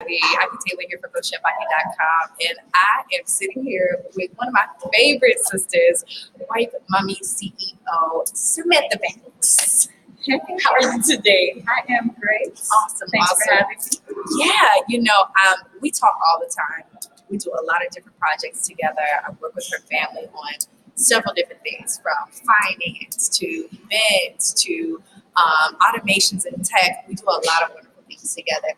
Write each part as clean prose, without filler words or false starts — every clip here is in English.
everybody. I can tell we're here for GoChefBaki.com, and I am sitting here with one of my favorite sisters, Wife Mommy CEO, Samantha Banks. How are you today? I am great. Awesome. Thanks awesome. for having me. Yeah, we talk all the time. We do a lot of different projects together. I work with her family on several different things, from finance to events to automations and tech. We do a lot of wonderful things together.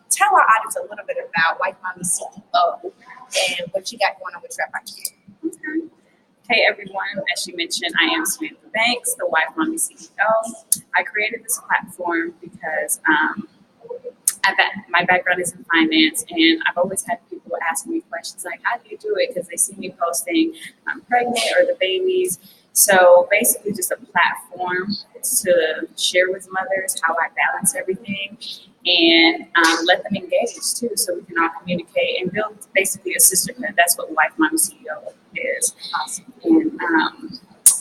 Tell our audience a little bit about Wife Mommy CEO and what you got going on with Trap IQ. Okay. Hey everyone, as she mentioned, I am Samantha Banks, the Wife Mommy CEO. I created this platform because my background is in finance, and I've always had people asking me questions like, how do you do it? Because they see me posting I'm pregnant or the babies. So basically just a platform to share with mothers how I balance everything and let them engage too, so we can all communicate and build basically a sisterhood. That's what Wife Mommy CEO is. Awesome. And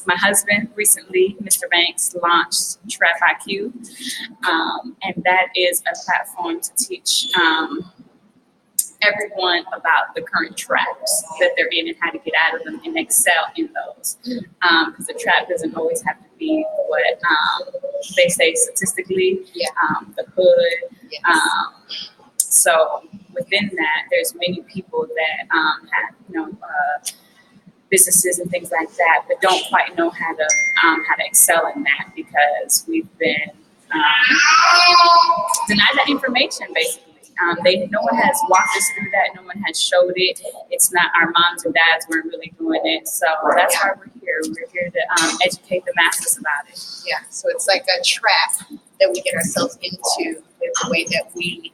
my husband recently, Mr. Banks, launched Trap IQ, and that is a platform to teach everyone about the current traps that they're in and how to get out of them and excel in those. Because the trap doesn't always have to be what they say statistically, the hood. Yes. So within that, there's many people that have, businesses and things like that, but don't quite know how to excel in that because we've been denied that information, basically. No one has walked us through that. No one has showed it. It's not, our moms and dads weren't really doing it. So that's why we're here. We're here to educate the masses about it. Yeah, so it's like a trap that we get ourselves into with the way that we,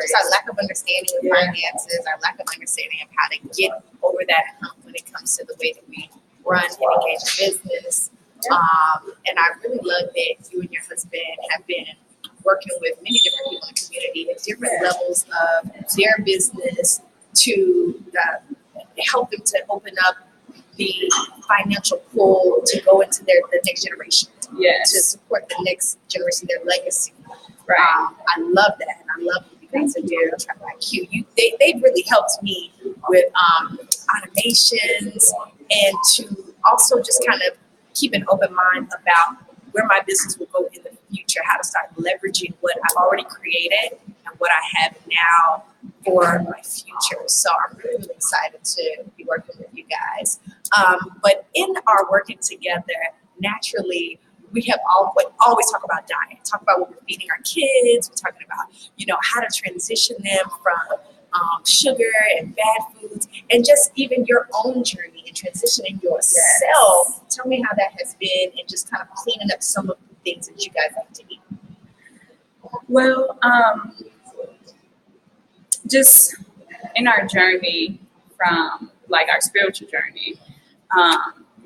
just our lack of understanding of finances, our lack of understanding of how to get over that hump when it comes to the way that we run and engage in business. And I really love that you and your husband have been working with many different people in the community at different levels of their business to help them to open up the financial pool to go into the next generation, to support the next generation, their legacy. Right. I love that, and I love what you guys are doing with Trap IQ. They've really helped me with automations and to also just kind of keep an open mind about where my business will go in the future, how to start leveraging what I've already created and what I have now for my future. So I'm really, really excited to be working with you guys. But in our working together, naturally, we have always talk about diet, talk about what we're feeding our kids. We're talking about, how to transition them from sugar and bad foods, and just even your own journey in transitioning yourself. Yes. Tell me how that has been, and just kind of cleaning up some of the things that you guys like to eat. Well, just in our journey from our spiritual journey,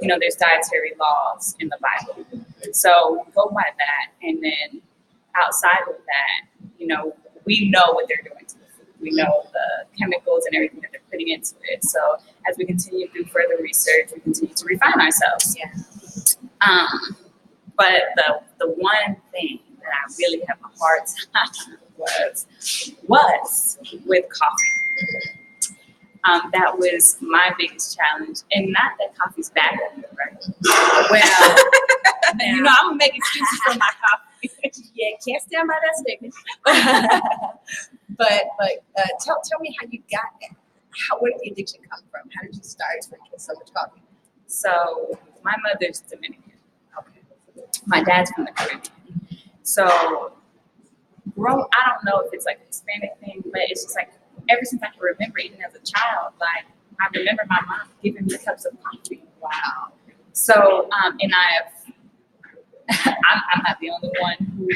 there's dietary laws in the Bible. So go by that, and then outside of that, we know what they're doing to the food. We know the chemicals and everything that they're putting into it. So as we continue through further research, we continue to refine ourselves. Yeah. But the one thing that I really have a hard time was with coffee. That was my biggest challenge. And not that coffee's bad, right? Well, I'm going to make excuses for my coffee. Yeah, can't stand by that statement. But tell me how you got that. Where did the addiction come from? How did you start drinking so much coffee? So my mother's Dominican. Okay. My dad's from the Caribbean. So I don't know if it's like a Hispanic thing, but it's just like ever since I can remember, even as a child, I remember my mom giving me cups of coffee. Wow. So, and I'm not the only one who,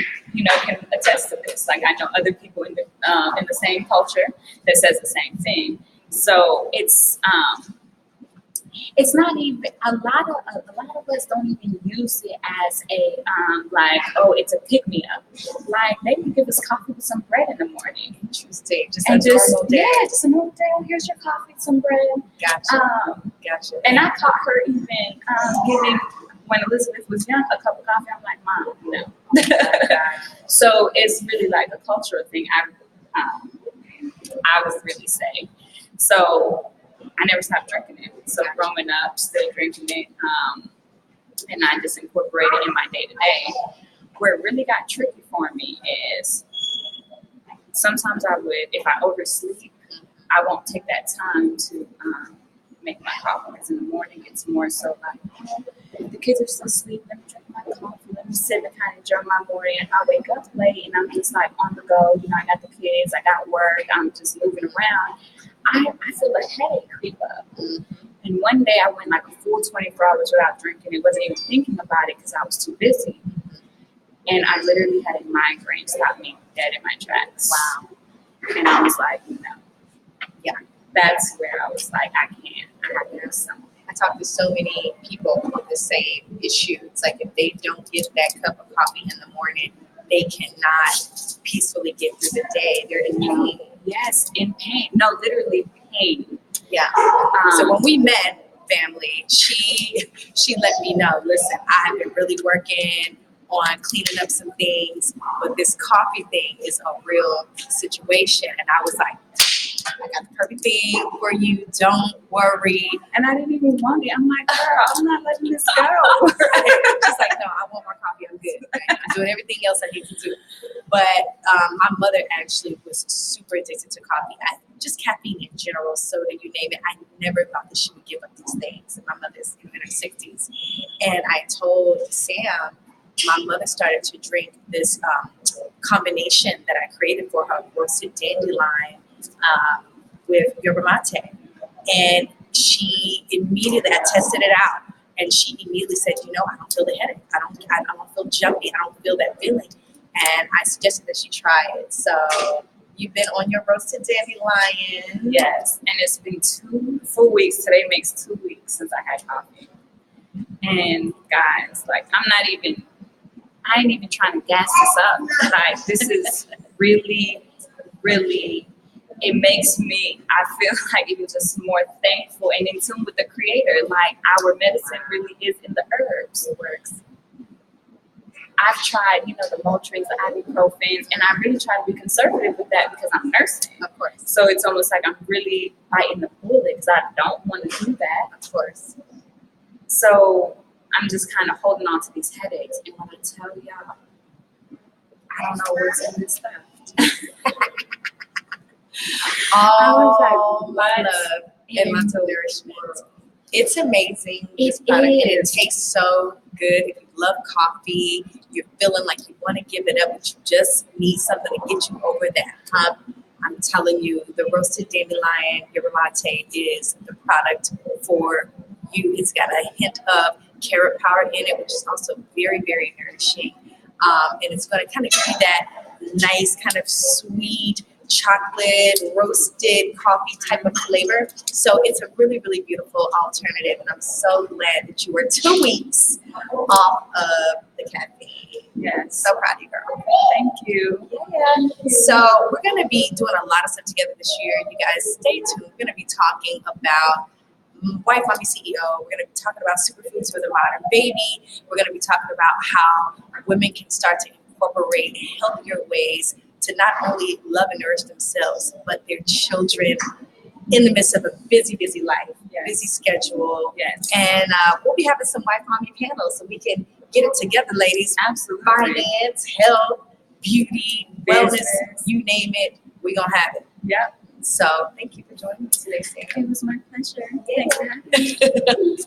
can attest to this. I know other people in the same culture that says the same thing. So it's not even a lot of us don't even use it as a it's a pick me up. Maybe give us coffee with some bread in the morning. Interesting. Just a normal day. Yeah, just a normal day. Here's your coffee, some bread. Gotcha. And I caught her even giving, when Elizabeth was young, a cup of coffee. I'm like, Mom, no. So it's really like a cultural thing. I would really say. So I never stopped drinking it. So growing up, still drinking it, and I just incorporated it in my day to day. Where it really got tricky for me is sometimes I would, if I oversleep, I won't take that time to make my coffee. Because in the morning, it's more so like, the kids are still asleep, let me drink my coffee, let me sit and kind of enjoy my morning. And I wake up late and I'm just like on the go. You know, I got the kids, I got work, I'm just moving around. I feel a headache creep up. And one day I went like a full 24 hours without drinking. It wasn't even thinking about it because I was too busy. And I literally had a migraine stop me dead in my tracks. Wow. And I was like, no. Yeah. That's where I was like, I can't. I have to do something. I talk to so many people with the same issue. It's like if they don't get that cup of coffee in the morning, they cannot peacefully get through the day. They're in pain. Yes, in pain. No, literally pain. Yeah. So when we met, family, she let me know, listen, I have been really working on cleaning up some things, but this coffee thing is a real situation. And I was like, I got the perfect thing for you. Don't worry. And I didn't even want it. I'm like, girl, I'm not letting this go. Right? She's like, no, I want more coffee. I'm good. Right? I'm doing everything else I need to do. But my mother actually was super addicted to coffee. Just caffeine in general, soda, you name it. I never thought that she would give up these things. And my mother's in her 60s. And I told Sam, my mother started to drink this combination that I created for her, roasted dandelion with yerba mate. And she immediately, I tested it out. And she immediately said, you know, I don't feel the headache. I don't feel jumpy. I don't feel that feeling. And I suggested that she try it. So you've been on your roasted dandelion. Yes. And it's been 2 full weeks. Today makes 2 weeks since I had coffee. And guys, like, I ain't even trying to gas this up. Like, this is really, really, it makes me, I feel like even just more thankful and in tune with the Creator. Like, our medicine really is in the herbs. It works. I've tried, you know, the Motrins, the ibuprofens, and I really try to be conservative with that because I'm nursing. Of course. So it's almost like I'm really biting the bullet because I don't want to do that. Of course. So I'm just kind of holding on to these headaches. And when I tell y'all, I don't know what's in this stuff. All my love and my nourishment. It's amazing. This product, and it tastes so good. If you love coffee, you're feeling like you want to give it up, but you just need something to get you over that hump. I'm telling you, the roasted dandelion yerba mate is the product for you. It's got a hint of carrot powder in it, which is also very, very nourishing. And it's going to kind of give you that nice kind of sweet chocolate roasted coffee type of flavor. So it's a really, really beautiful alternative. And I'm so glad that you were 2 weeks off of the caffeine. Yes. So proud of you, girl. Thank you. Yeah. So we're going to be doing a lot of stuff together this year. You guys stay tuned. We're going to be talking about Wife Mommy CEO. We're going to be talking about superfoods for the modern baby. We're going to be talking about how women can start to incorporate healthier ways to not only love and nourish themselves, but their children in the midst of a busy, busy life, busy schedule. Yes. And we'll be having some Wife Mommy panels so we can get it together, ladies. Absolutely. Finance, health, beauty, Business. wellness, you name it, we're going to have it. Yep. So thank you for joining me today, Sarah. It was my pleasure. Yeah. Thanks for having me.